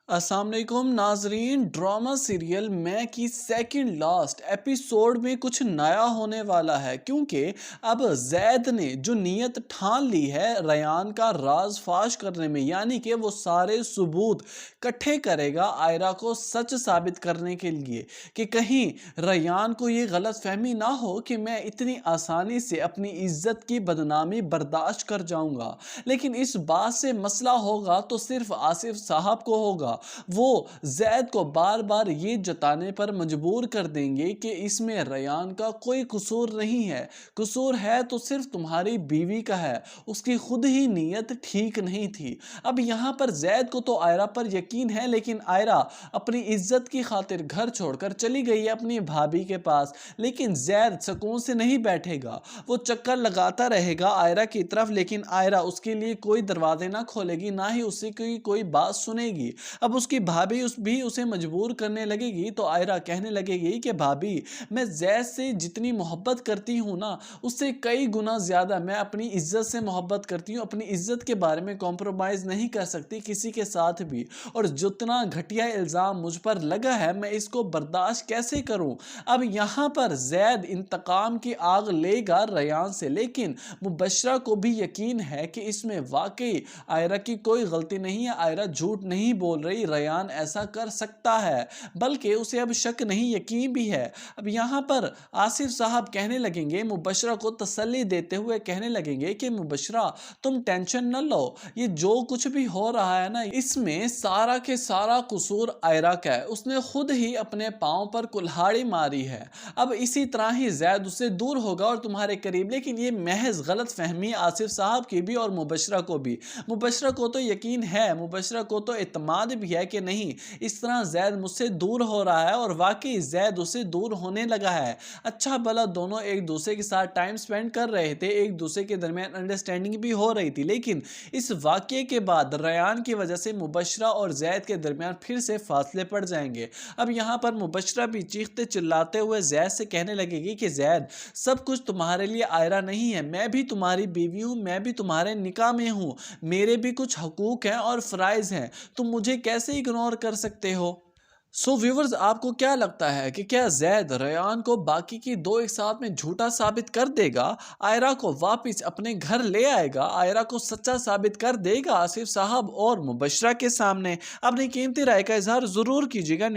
अस्सलाम वालेकुम नाजरीन। ड्रामा सीरियल मैं की सेकंड लास्ट एपिसोड में कुछ नया होने वाला है, क्योंकि अब जैद ने जो नीयत ठान ली है रयान का राज फाश करने में, यानी कि वो सारे सबूत इकट्ठे करेगा आयरा को सच साबित करने के लिए कि कहीं रयान को ये गलत फहमी ना हो कि मैं इतनी आसानी से अपनी इज्जत की बदनामी बर्दाश्त कर जाऊंगा। लेकिन इस बात से मसला होगा तो सिर्फ आसिफ साहब को होगा। वो जैद को बार बार ये जताने पर मजबूर कर देंगे कि इसमें रयान का कोई कसूर नहीं है, कसूर है तो सिर्फ तुम्हारी बीवी का है, उसकी खुद ही नीयत ठीक नहीं थी। अब यहाँ पर जैद को तो आयरा पर यकीन है, लेकिन आयरा अपनी इज्जत की खातिर घर छोड़कर चली गई है अपनी भाभी के पास। लेकिन जैद सुकून से नहीं बैठेगा, वो चक्कर लगाता रहेगा आयरा की तरफ, लेकिन आयरा उसके लिए कोई दरवाजे ना खोलेगी, ना ही उसी की कोई बात सुनेगी। अब उसकी भाभी भी उसे मजबूर करने लगेगी, तो आयरा कहने लगेगी कि भाभी, मैं जैद से जितनी मोहब्बत करती हूँ ना, उससे कई गुना ज़्यादा मैं अपनी इज्जत से मोहब्बत करती हूँ। अपनी इज्जत के बारे में कॉम्प्रोमाइज़ नहीं कर सकती किसी के साथ भी, और जितना घटिया इल्ज़ाम मुझ पर लगा है मैं इसको बर्दाश्त कैसे करूँ। अब यहाँ पर जैद इंतकाम की आग लेगा रयान से, लेकिन मुबशरा को भी यकीन है कि इसमें वाकई आयरा की कोई गलती नहीं है, आयरा झूठ नहीं बोल रही, रयान ऐसा कर सकता है, बल्कि उसे अब शक नहीं यकीन भी है। अब यहाँ पर आसिफ साहब कहने लगेंगे, मुबशरा को तसल्ली देते हुए कहने लगेंगे कि मुबशरा, तुम टेंशन न लो, ये जो कुछ भी हो रहा है ना, इसमें सारा के सारा कसूर आयरा का है, उसने खुद ही अपने पाँव पर कुल्हाड़ी मारी है। अब इसी तरह ही जैद उससे दूर होगा और तुम्हारे करीब। लेकिन ये महज गलत फहमी आसिफ साहब की भी और मुबशरा को भी। मुबशरा को तो यकीन है, मुबशरा को तो इत्माद भी है कि नहीं, इस तरह जैद मुझसे दूर हो रहा है, और वाकई जैद उससे दूर होने लगा है। अच्छा भला दोनों एक दूसरे के साथ टाइम स्पेंड कर रहे थे, एक दूसरे के दरमियान अंडरस्टैंडिंग भी हो रही थी, लेकिन इस वाकये के बाद रयान की वजह से मुबशरा और जैद के दरमियान फिर से फासले पड़ जाएंगे। अब यहाँ पर मुबशरा भी चीखते चिल्लाते हुए जैद से कहने लगेगी कि जैद, सब कुछ तुम्हारे लिए आयरा नहीं है, मैं भी तुम्हारी बीवी हूँ, मैं भी तुम्हारे निकाह में हूँ, मेरे भी कुछ हकूक हैं और फ़राइज़ हैं, तुम मुझे कैसे इग्नोर कर सकते हो। सो व्यूवर्स, आपको क्या लगता है कि क्या जैद रयान को बाकी की दो एक साथ में झूठा साबित कर देगा, आयरा को वापस अपने घर ले आएगा, आयरा को सच्चा साबित कर देगा आसिफ साहब और मुबशरा के सामने? अपनी कीमती राय का इजहार ज़रूर कीजिएगा।